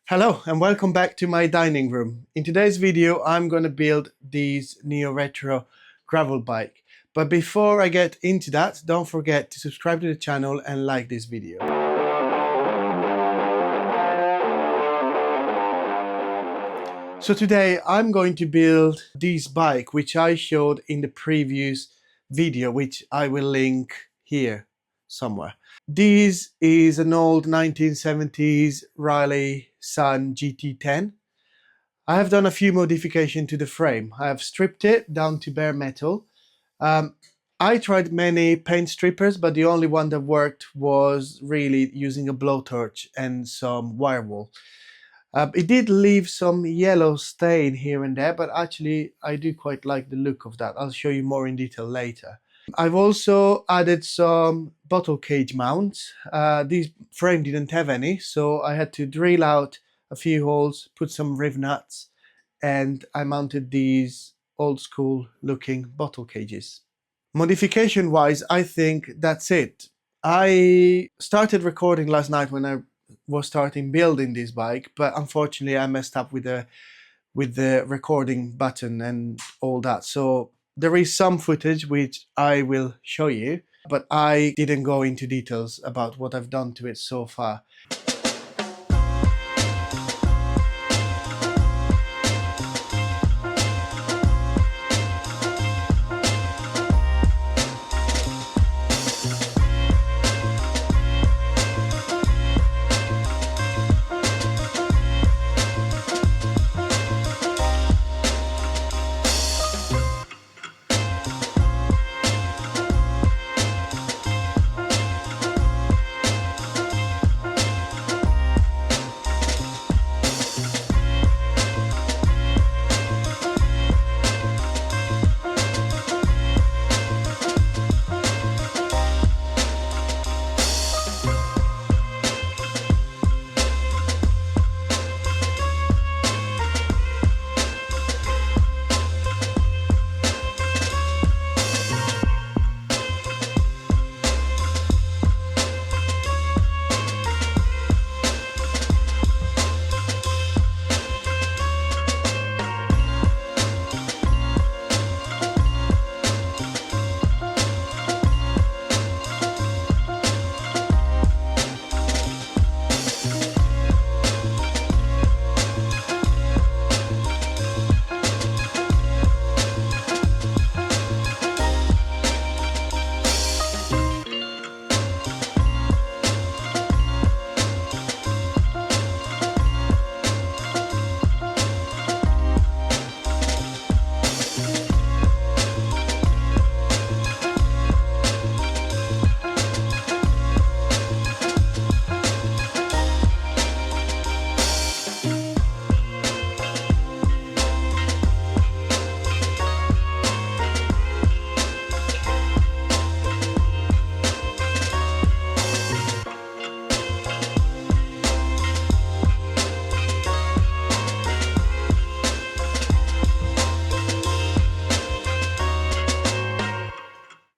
Hello and welcome back to my dining room. In today's video I'm going to build this neo-retro gravel bike. But before I get into that, don't forget to subscribe to the channel and like this video. So today I'm going to build this bike which I showed in the previous video, which I will link here somewhere. This is an old 1970s Riley Sun GT10. I have done a few modifications to the frame. I have stripped it down to bare metal. I tried many paint strippers, but the only one that worked was really using a blowtorch and some wire wool. It did leave some yellow stain here and there, but actually I do quite like the look of that. I'll show you more in detail later. I've also added some bottle cage mounts. This frame didn't have any, so I had to drill out a few holes, put some riv nuts, and I mounted these old school looking bottle cages. Modification wise, I think that's it. I started recording last night when I was starting building this bike, but unfortunately I messed up with the recording button and all that. So there is some footage which I will show you, but I didn't go into details about what I've done to it so far.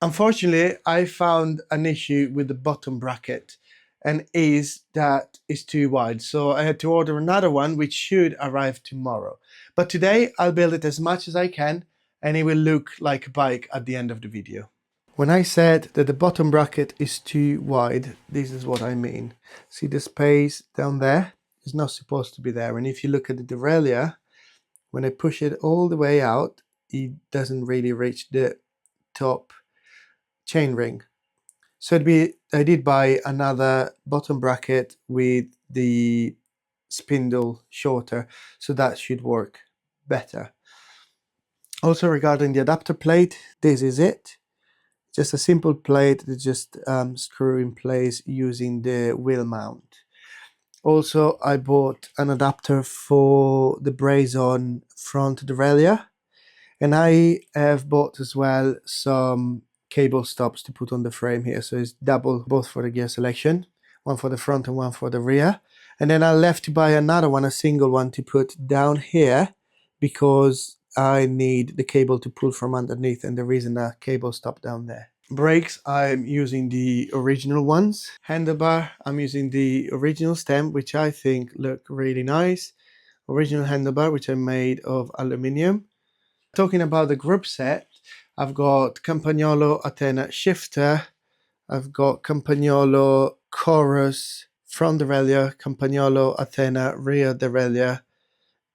Unfortunately, I found an issue with the bottom bracket, and is that it's too wide. So I had to order another one, which should arrive tomorrow. But today I'll build it as much as I can, and it will look like a bike at the end of the video. When I said that the bottom bracket is too wide, this is what I mean. See the space down there? It's not supposed to be there. And if you look at the derailleur, when I push it all the way out, it doesn't really reach the top chain ring. So I did buy another bottom bracket with the spindle shorter, so that should work better. Also regarding the adapter plate, this is it. Just a simple plate that just screw in place using the wheel mount. Also I bought an adapter for the brace-on front derailleur, and I have bought as well some cable stops to put on the frame here, so it's double, both for the gear selection, one for the front and one for the rear. And then I left to buy another one, a single one, to put down here because I need the cable to pull from underneath, and there isn't a cable stop down there. Brakes, I'm using the original ones. Handlebar, I'm using the original stem, which I think look really nice. Original handlebar, which I made of aluminium. Talking about the group set, I've got Campagnolo Athena shifter, I've got Campagnolo chorus front derailleur, Campagnolo Athena rear derailleur,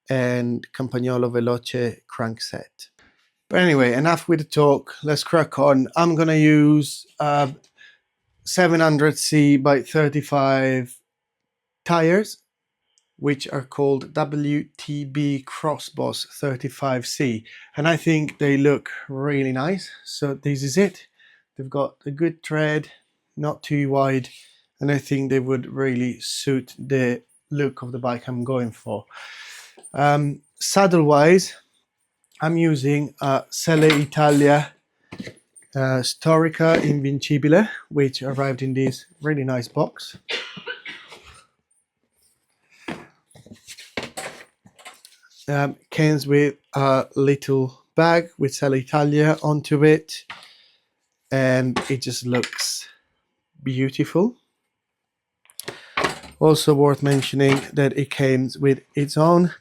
and Campagnolo Veloce crankset. But anyway, enough with the talk. Let's crack on. I'm gonna use 700C by 35 tires, which are called WTB Crossboss 35C, and I think they look really nice. So this is it. They've got a good tread, not too wide, and I think they would really suit the look of the bike I'm going for. Saddle wise, I'm using a Selle Italia Storica Invincibile, which arrived in this really nice box. Comes with a little bag with Selle Italia onto it, and it just looks beautiful. Also worth mentioning that it comes with its own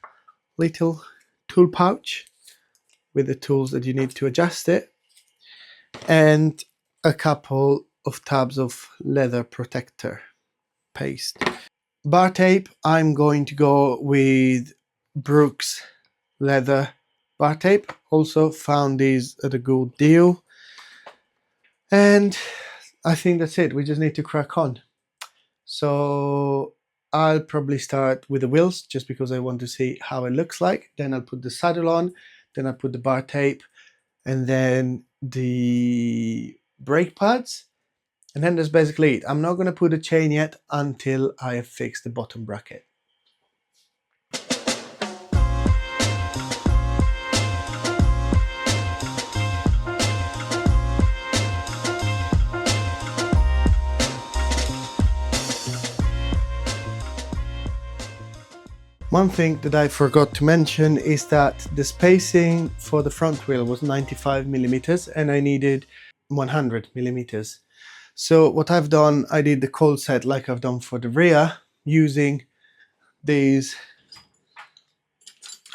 little tool pouch with the tools that you need to adjust it, and a couple of tabs of leather protector paste. Bar tape, I'm going to go with Brooks leather bar tape. Also found these at a good deal. And I think that's it. We just need to crack on. So I'll probably start with the wheels just because I want to see how it looks like. Then I'll put the saddle on. Then I'll put the bar tape. And then the brake pads. And then that's basically it. I'm not going to put a chain yet until I have fixed the bottom bracket. One thing that I forgot to mention is that the spacing for the front wheel was 95 millimeters and I needed 100 millimeters. So what I've done, I did the cold set like I've done for the rear using these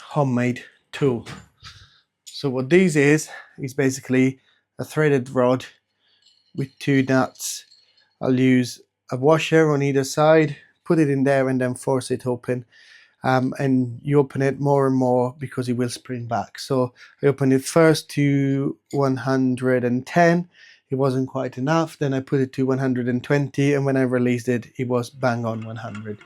homemade tool. So what this is basically a threaded rod with two nuts. I'll use a washer on either side, put it in there and then force it open. And you open it more and more because it will spring back. So I opened it first to 110. It wasn't quite enough. Then I put it to 120, and when I released it, it was bang on 100.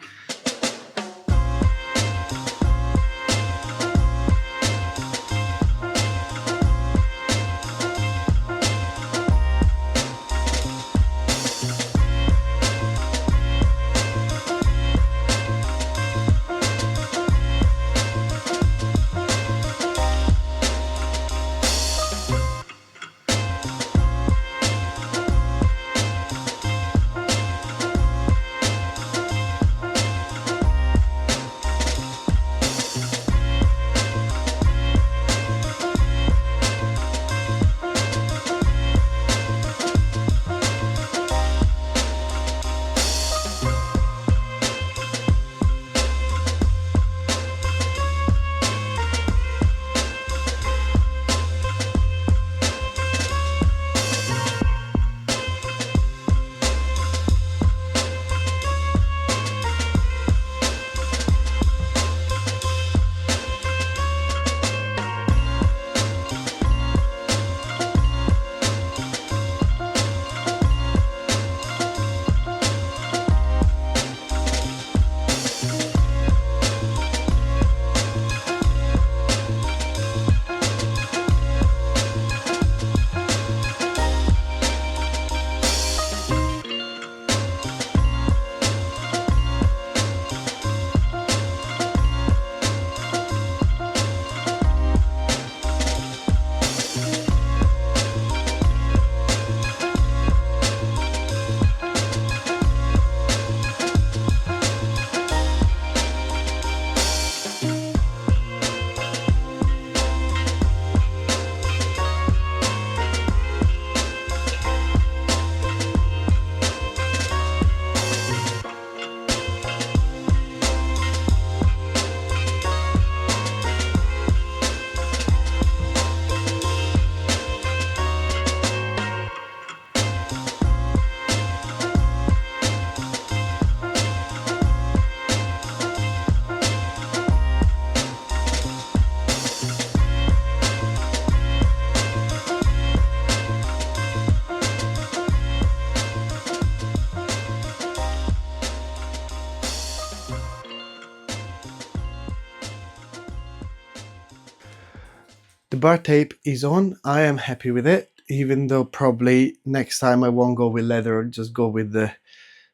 The bar tape is on. I am happy with it, even though probably next time I won't go with leather, I'll just go with the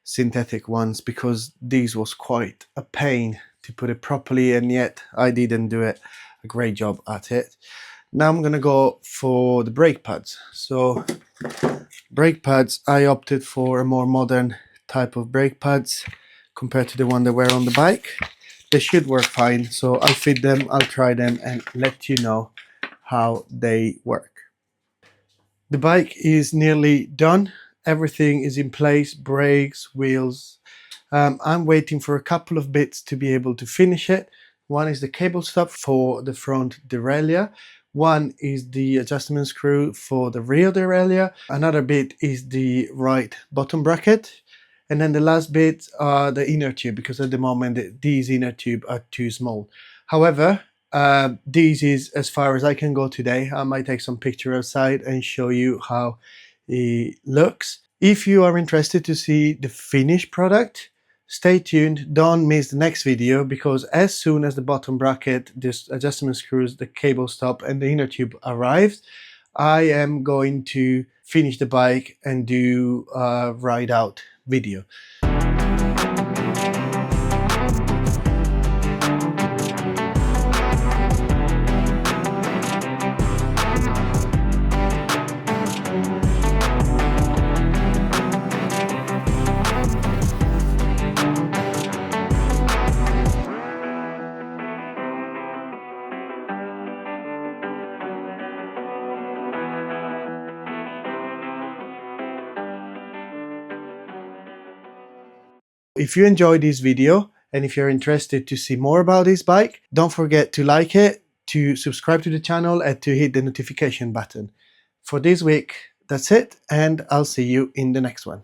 synthetic ones, because these was quite a pain to put it properly, and yet I didn't do it a great job at it. Now I'm gonna go for the brake pads. So brake pads, I opted for a more modern type of brake pads compared to the one that were on the bike. They should work fine, so I'll fit them, I'll try them and let you know how they work. The bike is nearly done. Everything is in place, brakes, wheels. I'm waiting for a couple of bits to be able to finish it. One is the cable stop for the front derailleur. One is the adjustment screw for the rear derailleur. Another bit is the right bottom bracket. And then the last bit are the inner tube, because at the moment these inner tube are too small. However, this is as far as I can go today. I might take some picture outside and show you how it looks. If you are interested to see the finished product, stay tuned, don't miss the next video, because as soon as the bottom bracket, this adjustment screws, the cable stop and the inner tube arrives, I am going to finish the bike and do a ride out video. If you enjoyed this video and if you're interested to see more about this bike, don't forget to like it, to subscribe to the channel and to hit the notification button. For this week, that's it, and I'll see you in the next one.